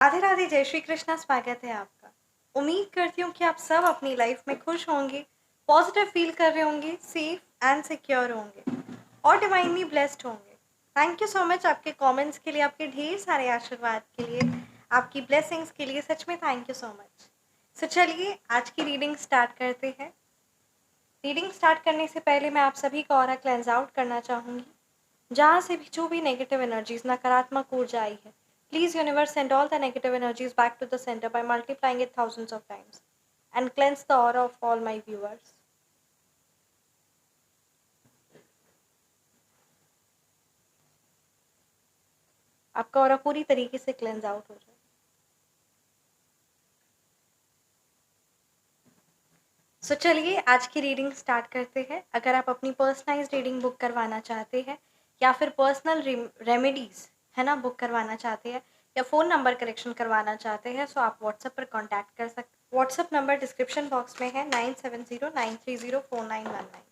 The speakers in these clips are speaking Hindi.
राधे राधे, जय श्री कृष्णा। स्वागत है आपका। उम्मीद करती हूँ कि आप सब अपनी लाइफ में खुश होंगे, पॉजिटिव फील कर रहे होंगे, सेफ एंड सिक्योर होंगे और डिवाइनली ब्लेस्ड होंगे। थैंक यू सो मच आपके कमेंट्स के लिए, आपके ढेर सारे आशीर्वाद के लिए, आपकी ब्लेसिंग्स के लिए। सच में थैंक यू सो मच। सो चलिए आज की रीडिंग स्टार्ट करते हैं। रीडिंग स्टार्ट करने से पहले मैं आप सभी का ऑरा क्लेंस आउट करना चाहूँगी। जहाँ से भी जो भी नेगेटिव एनर्जीज, नकारात्मक ऊर्जा आई है, please universe send all the negative energies back to the centre by multiplying it thousands of times and cleanse the aura of all my viewers. आपका ऑरा पूरी तरीके से क्लेंस आउट हो जाए। सो चलिए आज की रीडिंग स्टार्ट करते हैं। अगर आप अपनी पर्सनलाइज्ड रीडिंग बुक करवाना चाहते हैं या फिर पर्सनल रेमेडीज है ना बुक करवाना चाहते हैं या फ़ोन नंबर करेक्शन करवाना चाहते हैं, सो आप व्हाट्सएप पर कांटेक्ट कर सकते। व्हाट्सएप नंबर डिस्क्रिप्शन बॉक्स में है 9709304919।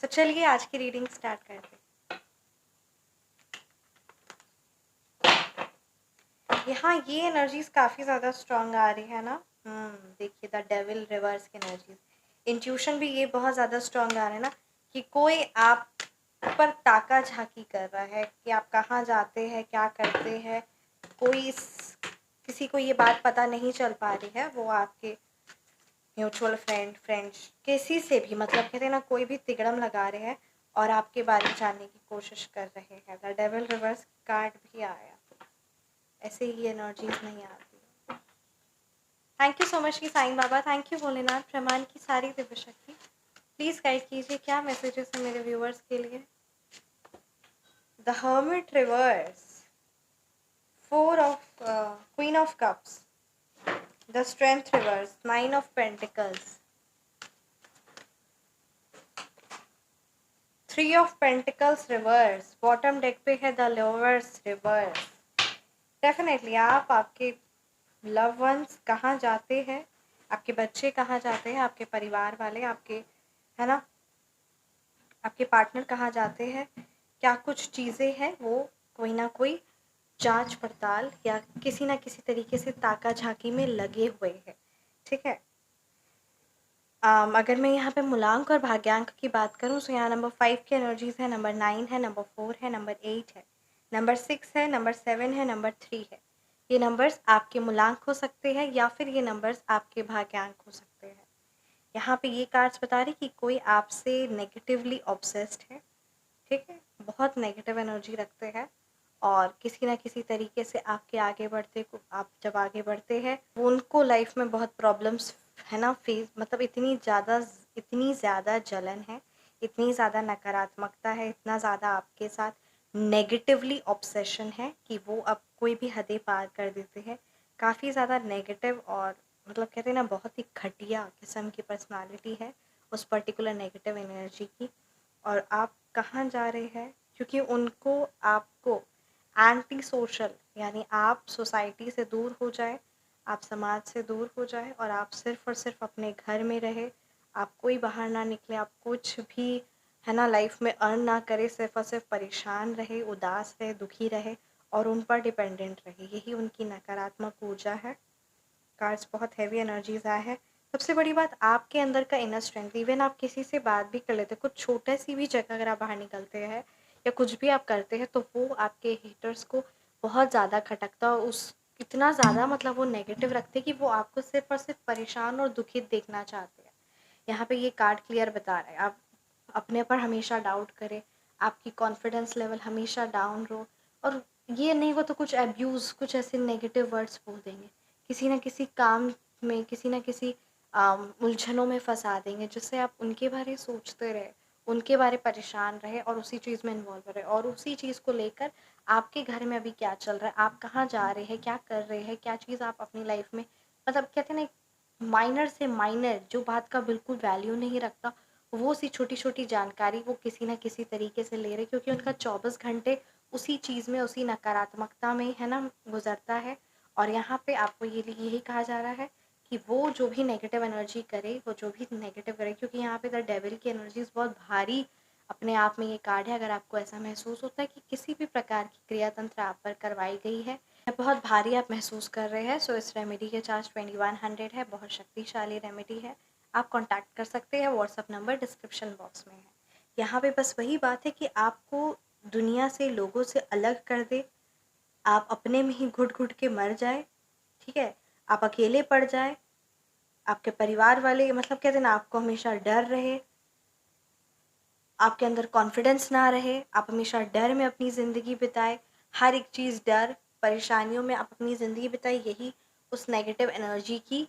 सो चलिए आज की रीडिंग स्टार्ट करते हैं। यहाँ ये एनर्जीज काफ़ी ज़्यादा स्ट्रांग आ रही है ना। देखिए द डेविल रिवर्स की एनर्जीज, इंट्यूशन भी ये बहुत ज़्यादा स्ट्रांग आ रहा है ना कि कोई आप पर ताका झाकी कर रहा है कि आप कहाँ जाते हैं, क्या करते हैं। किसी को ये बात पता नहीं चल पा रही है, वो आपके म्यूचुअल फ्रेंड्स किसी से भी, मतलब कहते हैं ना, कोई भी तिगड़म लगा रहे हैं और आपके बारे में जानने की कोशिश कर रहे हैं। द डेविल रिवर्स कार्ड भी आया, ऐसे ही एनर्जीज नहीं आती। थैंक यू सो मच की साईं बाबा, थैंक यू भोलेनाथ, ब्रह्मांड की सारी दिव्य शक्ति। प्लीज गाइड कीजिए क्या मैसेजेस है मेरे व्यूअर्स के लिए। The hermit reverse, queen of cups, the strength reverse, 9 of pentacles, 3 of pentacles reverse, bottom deck पे है द लवर्स रिवर्स। डेफिनेटली आप, आपके लव वंस कहाँ जाते हैं, आपके बच्चे कहाँ जाते हैं, आपके परिवार वाले, आपके है ना, आपके पार्टनर कहाँ जाते हैं, क्या कुछ चीज़ें हैं वो कोई ना कोई जांच पड़ताल या किसी ना किसी तरीके से ताका झाकी में लगे हुए हैं। ठीक है। अगर मैं यहाँ पे मूलांक और भाग्यांक की बात करूँ तो यहाँ नंबर 5 की एनर्जीज है, नंबर 9 है, नंबर 4 है, नंबर 8 है, नंबर 6 है, नंबर 7 है, नंबर 3 है। ये नंबर्स आपके मूलांक हो सकते हैं या फिर ये नंबर्स आपके भाग्यांक हो सकते हैं। यहाँ पे ये कार्ड्स बता रही कि कोई आपसे नेगेटिवली ऑब्सेस्ड है। ठीक है, बहुत नेगेटिव एनर्जी रखते हैं और किसी ना किसी तरीके से आपके आगे बढ़ते, आप जब आगे बढ़ते हैं उनको लाइफ में बहुत प्रॉब्लम्स है ना फेस, मतलब इतनी ज़्यादा जलन है, इतनी ज़्यादा नकारात्मकता है, इतना ज़्यादा आपके साथ नेगेटिवली ऑब्सेशन है कि वो अब कोई भी हदें पार कर देते हैं। काफ़ी ज़्यादा नेगेटिव और मतलब कहते हैं ना बहुत ही घटिया किस्म की पर्सनालिटी है उस पर्टिकुलर नेगेटिव एनर्जी की। और आप कहाँ जा रहे हैं, क्योंकि उनको आपको एंटी सोशल, यानी आप सोसाइटी से दूर हो जाए, आप समाज से दूर हो जाए और आप सिर्फ और सिर्फ अपने घर में रहे, आप कोई बाहर ना निकले, आप कुछ भी है ना लाइफ में अर्न ना करे, सिर्फ और सिर्फ परेशान रहे, उदास रहे, दुखी रहे और उन पर डिपेंडेंट रहे। यही उनकी नकारात्मक ऊर्जा है। कार्ड्स बहुत हैवी एनर्जीज आया है। सबसे बड़ी बात, आपके अंदर का इनर स्ट्रेंथ, इवन आप किसी से बात भी कर लेते हैं, कुछ छोटा सी भी जगह अगर आप बाहर निकलते हैं या कुछ भी आप करते हैं तो वो आपके हेटर्स को बहुत ज़्यादा खटकता है, उस इतना ज़्यादा मतलब वो नेगेटिव रखते हैं कि वो आपको सिर्फ और सिर्फ परेशान और दुखित देखना चाहते हैं। यहाँ पे ये कार्ड क्लियर बता रहा है, आप अपने पर हमेशा डाउट करें, आपकी कॉन्फिडेंस लेवल हमेशा डाउन रहो और ये नहीं हो तो कुछ अब्यूज़, कुछ ऐसे नेगेटिव वर्ड्स बोल देंगे, किसी ना किसी काम में, किसी ना किसी उलझनों में फंसा देंगे, जिससे आप उनके बारे सोचते रहे, उनके बारे परेशान रहे और उसी चीज़ में इन्वॉल्व रहे और उसी चीज़ को लेकर आपके घर में अभी क्या चल रहा है, आप कहाँ जा रहे हैं, क्या कर रहे हैं, क्या चीज़ आप अपनी लाइफ में, मतलब कहते हैं ना माइनर से माइनर जो बात का बिल्कुल वैल्यू नहीं रखता, वो सी छोटी छोटी जानकारी वो किसी ना किसी तरीके से ले रहे, क्योंकि उनका 24 घंटे उसी चीज़ में, उसी नकारात्मकता में है ना गुजरता है। और यहाँ पे आपको यही कहा जा रहा है कि वो जो भी नेगेटिव एनर्जी करे, वो जो भी नेगेटिव करे, क्योंकि यहाँ पे द डेविल की एनर्जीज बहुत भारी अपने आप में ये कार्ड है। अगर आपको ऐसा महसूस होता है कि किसी भी प्रकार की क्रिया तंत्र आप पर करवाई गई है बहुत भारी आप महसूस कर रहे हैं, सो इस रेमेडी के चार्ज 2100 है। बहुत शक्तिशाली रेमेडी है। आप कॉन्टैक्ट कर सकते हैं, व्हाट्सअप नंबर डिस्क्रिप्शन बॉक्स में है। यहाँ पे बस वही बात है कि आपको दुनिया से, लोगों से अलग कर दे, आप अपने में ही घुट घुट के मर जाए, ठीक है, आप अकेले पड़ जाए, आपके परिवार वाले मतलब कहते हैं ना, आपको हमेशा डर रहे, आपके अंदर कॉन्फिडेंस ना रहे, आप हमेशा डर में अपनी ज़िंदगी बिताए, हर एक चीज़ डर, परेशानियों में आप अपनी ज़िंदगी बिताए, यही उस नेगेटिव एनर्जी की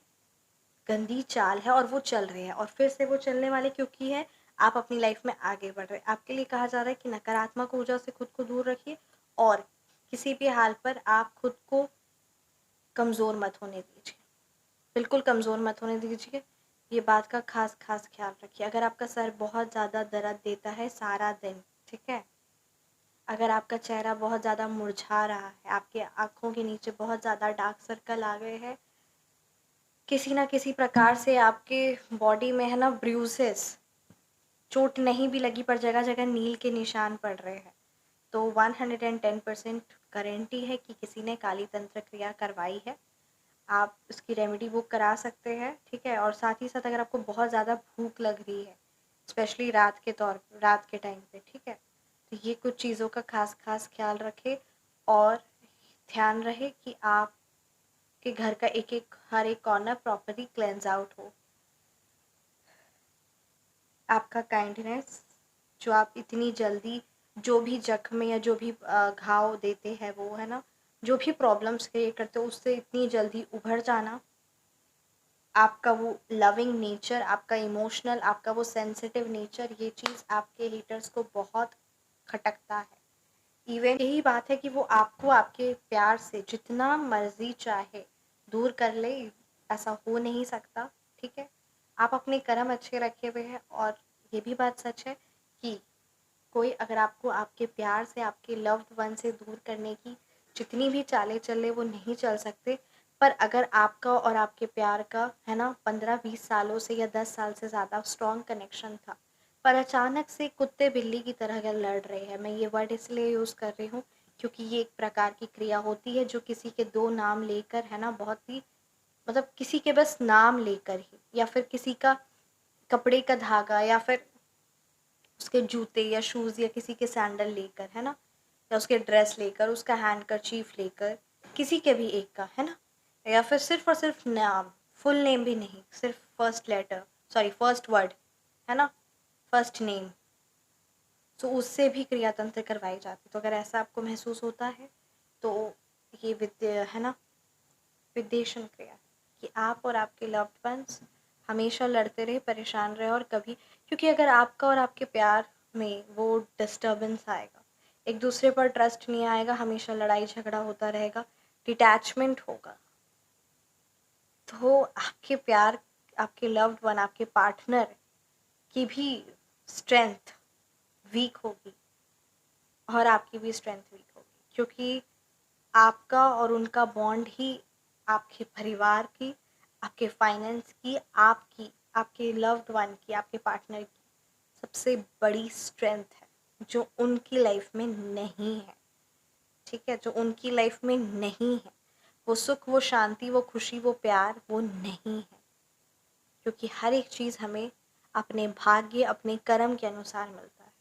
गंदी चाल है और वो चल रही है और फिर से वो चलने वाले क्योंकि है आप अपनी लाइफ में आगे बढ़ रहे हैं। आपके लिए कहा जा रहा है कि नकारात्मक ऊर्जा से खुद को दूर रखिए और किसी भी हाल पर आप खुद को कमज़ोर मत होने दीजिए, बिल्कुल कमज़ोर मत होने दीजिए। ये बात का खास खास ख्याल रखिए। अगर आपका सर बहुत ज़्यादा दर्द देता है सारा दिन, ठीक है, अगर आपका चेहरा बहुत ज़्यादा मुरझा रहा है, आपके आँखों के नीचे बहुत ज़्यादा डार्क सर्कल आ गए हैं, किसी ना किसी प्रकार से आपके बॉडी में है ना ब्रूसेस, चोट नहीं भी लगी पर जगह जगह नील के निशान पड़ रहे हैं, तो 110% गारंटी है कि किसी ने काली तंत्र क्रिया करवाई है। आप उसकी रेमेडी बुक करा सकते हैं, ठीक है। और साथ ही साथ अगर आपको बहुत ज़्यादा भूख लग रही है, स्पेशली रात के टाइम पे, ठीक है, तो ये कुछ चीज़ों का खास खास ख्याल रखें और ध्यान रहे कि आपके घर का हर एक कॉर्नर प्रॉपरली क्लेंज आउट हो। आपका काइंडनेस, जो आप इतनी जल्दी जो भी जख्म या जो भी घाव देते हैं, वो है ना, जो भी प्रॉब्लम्स क्रिएट करते हो उससे इतनी जल्दी उभर जाना, आपका वो लविंग नेचर, आपका इमोशनल, आपका वो सेंसिटिव नेचर, ये चीज़ आपके हेटर्स को बहुत खटकता है। इवन यही बात है कि वो आपको आपके प्यार से जितना मर्जी चाहे दूर कर ले, ऐसा हो नहीं सकता, ठीक है। आप अपने कर्म अच्छे रखे हुए हैं और ये भी बात सच है कि कोई अगर आपको आपके प्यार से, आपके लव्ड वन से दूर करने की जितनी भी चालें चले, वो नहीं चल सकते। पर अगर आपका और आपके प्यार का है ना 15-20 सालों से या 10 साल से ज़्यादा स्ट्रॉन्ग कनेक्शन था, पर अचानक से कुत्ते बिल्ली की तरह अगर लड़ रहे हैं, मैं ये वर्ड इसलिए यूज़ कर रही हूँ क्योंकि ये एक प्रकार की क्रिया होती है जो किसी के 2 नाम लेकर है ना, बहुत ही मतलब किसी के बस नाम लेकर ही, या फिर किसी का कपड़े का धागा, या फिर उसके जूते या शूज़ या किसी के सैंडल लेकर, है ना, या उसके ड्रेस लेकर, उसका हैंडकरचीफ लेकर, किसी के भी एक का, है ना, या फिर सिर्फ और सिर्फ नाम, फुल नेम भी नहीं, सिर्फ फर्स्ट वर्ड, है ना, फर्स्ट नेम, तो उससे भी क्रियातंत्र करवाई जाती। तो अगर ऐसा आपको महसूस होता है तो ये विद्या है ना, विद्वेषण क्रिया, कि आप और आपके लव्ड वंस हमेशा लड़ते रहे, परेशान रहे और कभी, क्योंकि अगर आपका और आपके प्यार में वो डिस्टर्बेंस आएगा, एक दूसरे पर ट्रस्ट नहीं आएगा, हमेशा लड़ाई झगड़ा होता रहेगा, डिटैचमेंट होगा, तो आपके प्यार, आपके लव्ड वन, आपके पार्टनर की भी स्ट्रेंथ वीक होगी और आपकी भी स्ट्रेंथ वीक होगी, क्योंकि आपका और उनका बॉन्ड ही आपके परिवार की, आपके फाइनेंस की, आपकी, आपके लव्ड वन की, आपके पार्टनर की सबसे बड़ी स्ट्रेंथ है, जो उनकी लाइफ में नहीं है, ठीक है, जो उनकी लाइफ में नहीं है। वो सुख, वो शांति, वो खुशी, वो प्यार, वो नहीं है, क्योंकि हर एक चीज़ हमें अपने भाग्य, अपने कर्म के अनुसार मिलता है।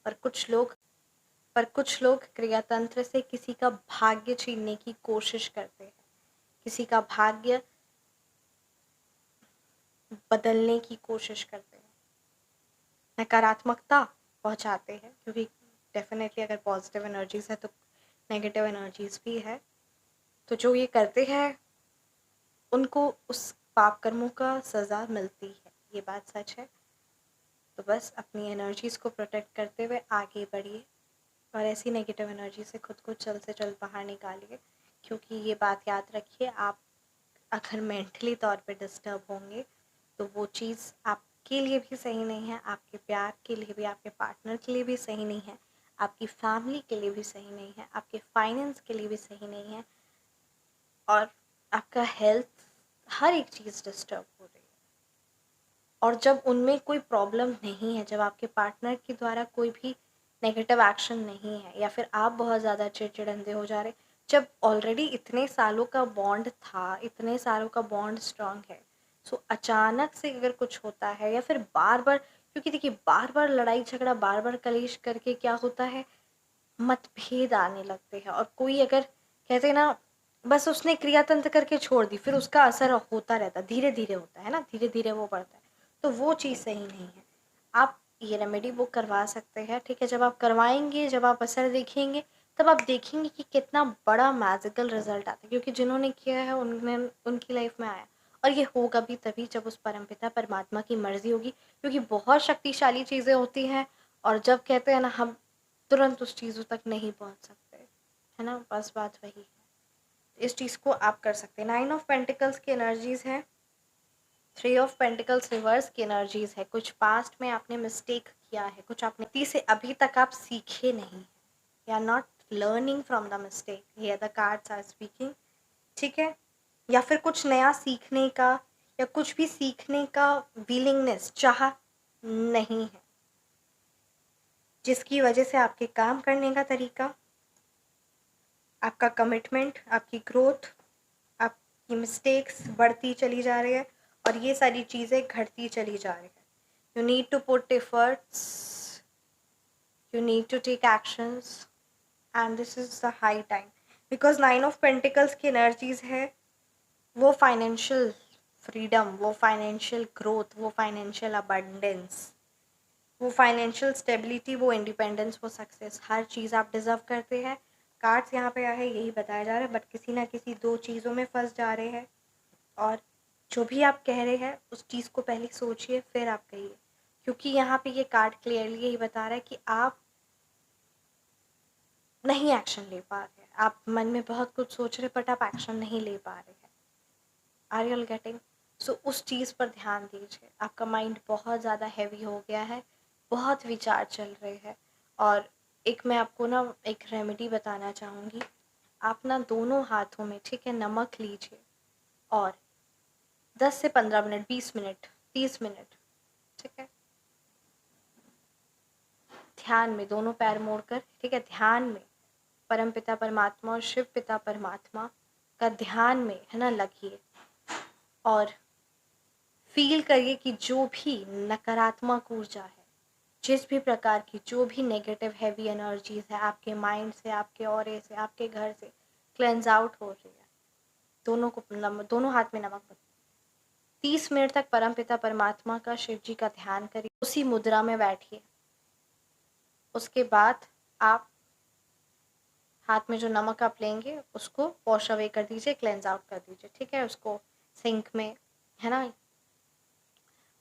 पर कुछ लोग क्रियातंत्र से किसी का भाग्य छीनने की कोशिश करते हैं, किसी का भाग्य बदलने की कोशिश करते हैं, नकारात्मकता पहुंचाते हैं, क्योंकि डेफिनेटली अगर पॉजिटिव एनर्जीज है तो नेगेटिव एनर्जीज भी है। तो जो ये करते हैं उनको उस पाप कर्मों का सज़ा मिलती है, ये बात सच है। तो बस अपनी एनर्जीज़ को प्रोटेक्ट करते हुए आगे बढ़िए और ऐसी नेगेटिव एनर्जी से खुद को जल्द से जल्द बाहर निकालिए, क्योंकि ये बात याद रखिए, आप अगर मेंटली तौर पे डिस्टर्ब होंगे तो वो चीज़ आपके लिए भी सही नहीं है, आपके प्यार के लिए भी, आपके पार्टनर के लिए भी सही नहीं है, आपकी फैमिली के लिए भी सही नहीं है, आपके फाइनेंस के लिए भी सही नहीं है, और आपका हेल्थ, हर एक चीज़ डिस्टर्ब हो रही है। और जब उनमें कोई प्रॉब्लम नहीं है, जब आपके पार्टनर के द्वारा कोई भी नेगेटिव एक्शन नहीं है, या फिर आप बहुत ज़्यादा चिड़चिड़ंदे हो जा रहे, जब ऑलरेडी इतने सालों का बॉन्ड था, इतने सालों का बॉन्ड स्ट्रांग है, सो अचानक से अगर कुछ होता है या फिर बार बार, क्योंकि देखिए बार बार लड़ाई झगड़ा, बार बार कलेश करके क्या होता है, मतभेद आने लगते हैं। और कोई अगर कहते हैं ना, बस उसने क्रियातंत्र करके छोड़ दी, फिर उसका असर होता रहता, धीरे धीरे होता है ना, धीरे धीरे वो बढ़ता है, तो वो चीज़ सही नहीं है। आप ये रेमेडी वो करवा सकते हैं, ठीक है। जब आप करवाएंगे, जब आप असर देखेंगे, तब आप देखेंगे कि कितना बड़ा मैजिकल रिजल्ट आता है, क्योंकि जिन्होंने किया है उनने, उनकी लाइफ में आया। और ये होगा भी तभी जब उस परमपिता परमात्मा की मर्जी होगी, क्योंकि बहुत शक्तिशाली चीज़ें होती हैं, और जब कहते हैं ना, हम तुरंत उस चीज़ों तक नहीं पहुंच सकते, है ना, बस बात वही है। इस चीज़ को आप कर सकते हैं। 9 ऑफ पेंटिकल्स की एनर्जीज है, 3 ऑफ पेंटिकल्स रिवर्स की एनर्जीज है। कुछ पास्ट में आपने मिस्टेक किया है, कुछ आपने गलती से अभी तक आप सीखे नहीं, you are not learning from the mistake, here the cards are speaking, ठीक है। या फिर कुछ नया सीखने का, या कुछ भी सीखने का विलिंगनेस, चाह नहीं है, जिसकी वजह से आपके काम करने का तरीका, आपका कमिटमेंट, आपकी ग्रोथ, आपकी मिस्टेक्स बढ़ती चली जा रही है, और ये सारी चीज़ें घटती चली जा रही है। You need to put efforts, you need to take actions, and this is the high time, because 9 of pentacles की एनर्जीज है, वो फाइनेंशियल फ्रीडम, वो फाइनेंशियल ग्रोथ, वो फाइनेंशियल अबंडेंस, वो फाइनेंशियल स्टेबिलिटी, वो इंडिपेंडेंस, वो सक्सेस, हर चीज़ आप डिजर्व करते हैं। कार्ड्स यहाँ पे आए हैं, यही बताया जा रहा है, बट किसी ना किसी 2 चीज़ों में फंस जा रहे हैं। और जो भी आप कह रहे हैं उस चीज़ को पहले सोचिए, फिर आप कहिए, क्योंकि यहाँ पे ये कार्ड क्लियरली यही बता रहा है कि आप नहीं एक्शन ले पा रहे हैं, आप मन में बहुत कुछ सोच रहे, बट आप एक्शन नहीं ले पा रहे हैं। Are you getting? सो उस चीज़ पर ध्यान दीजिए। आपका माइंड बहुत ज़्यादा हैवी हो गया है, बहुत विचार चल रहे हैं। और एक मैं आपको ना एक रेमेडी बताना चाहूँगी। आप ना दोनों हाथों में, ठीक है, नमक लीजिए, और 10 से 15 मिनट, 20 मिनट, 30 मिनट, ठीक है, ध्यान में दोनों पैर मोड़कर, ठीक है, ध्यान में परम पिता परमात्मा और शिव पिता परमात्मा का ध्यान में, है ना, लगिए, और फील करिए कि जो भी नकारात्मक ऊर्जा है, जिस भी प्रकार की जो भी नेगेटिव हैवी एनर्जीज है, आपके माइंड से, आपके ऑरे से, आपके घर से क्लेंज आउट हो रही है। दोनों को दोनों हाथ में नमक, 30 मिनट तक परमपिता परमात्मा का, शिव जी का ध्यान करिए, उसी मुद्रा में बैठिए। उसके बाद आप हाथ में जो नमक आप लेंगे उसको वॉश अवे कर दीजिए, क्लेंज आउट कर दीजिए, ठीक है, उसको सिंक में, है ना,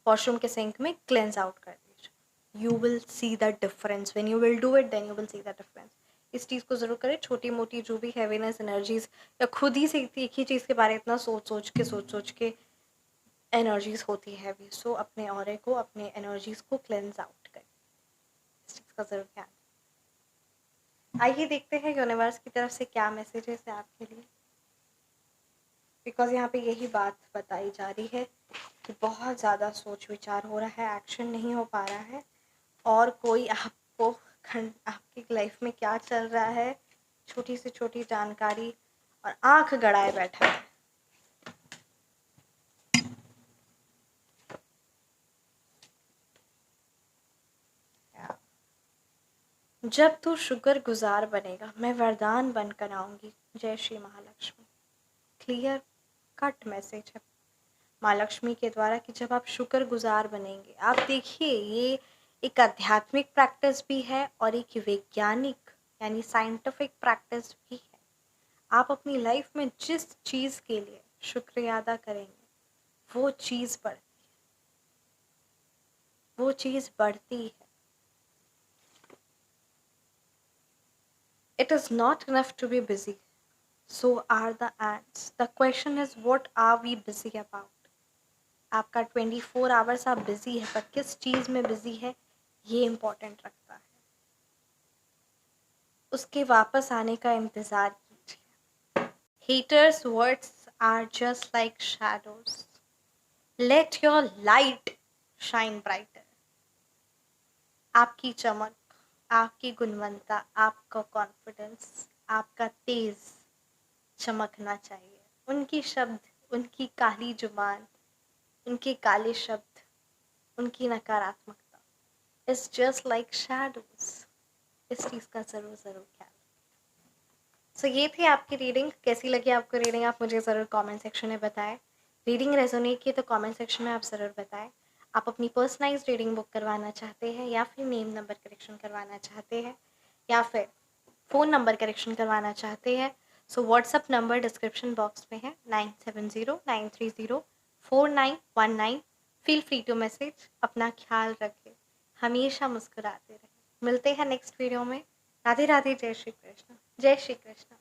वॉशरूम के सिंक में क्लेंज आउट कर दीजिए। You will see the difference, when you will do it then you will see the difference. इस चीज़ को ज़रूर करें। छोटी मोटी जो भी हैवीनेस एनर्जीज, या खुद ही से एक ही चीज़ के बारे में इतना सोच सोच के एनर्जीज होती है हैवी, सो अपने ऑरे को, अपने एनर्जीज को क्लेंज आउट करें। इस चीज़ का ज़रूर ध्यान। आइए देखते हैं यूनिवर्स की तरफ से क्या मैसेजेस है आपके लिए, बिकॉज यहाँ पे यही बात बताई जा रही है कि बहुत ज़्यादा सोच विचार हो रहा है, एक्शन नहीं हो पा रहा है, और कोई आपको आपकी लाइफ में क्या चल रहा है, छोटी से छोटी जानकारी, और आंख गड़ाए बैठा है। जब तू शुक्रगुजार बनेगा, मैं वरदान बनकर आऊंगी। जय Shri Mahalakshmi. Clear cut message है माँ लक्ष्मी के द्वारा कि जब आप शुक्रगुजार बनेंगे, आप देखिए ये एक आध्यात्मिक प्रैक्टिस भी है और एक वैज्ञानिक यानी साइंटिफिक प्रैक्टिस भी है। आप अपनी लाइफ में जिस चीज़ के लिए शुक्रिया अदा करेंगे, वो चीज़ बढ़ती है, वो चीज़ बढ़ती है। It is not enough to be busy. So are the ants. The question is, what are we busy about? आपका 24 आवर्स आप बिजी है, पर किस चीज़ में बिजी है ये इम्पोर्टेंट रखता है। उसके वापस आने का इंतज़ार कीजिए। Haters' words are just like shadows. Let your light shine brighter. आपकी चमक, आपकी गुणवत्ता, आपका कॉन्फिडेंस, आपका तेज चमकना चाहिए। उनकी शब्द, उनकी काली जुबान, उनके काले शब्द, उनकी नकारात्मकता इज जस्ट लाइक शैडोज। इस चीज़ का ज़रूर ज़रूर ख्याल। सो ये थी आपकी रीडिंग। कैसी लगी आपको रीडिंग, आप मुझे ज़रूर कमेंट सेक्शन में बताएं। रीडिंग रेजोनेट की तो कमेंट सेक्शन में आप ज़रूर बताएं। आप अपनी पर्सनलाइज्ड रीडिंग बुक करवाना चाहते हैं या फिर नेम नंबर करेक्शन करवाना चाहते हैं या फिर फ़ोन नंबर करेक्शन करवाना चाहते हैं, so WhatsApp number description box में है 9709304919। Feel free to message. अपना ख्याल रखें, हमेशा मुस्कुराते रहें। मिलते हैं नेक्स्ट वीडियो में। राधे राधे, जय श्री कृष्ण, जय श्री कृष्ण।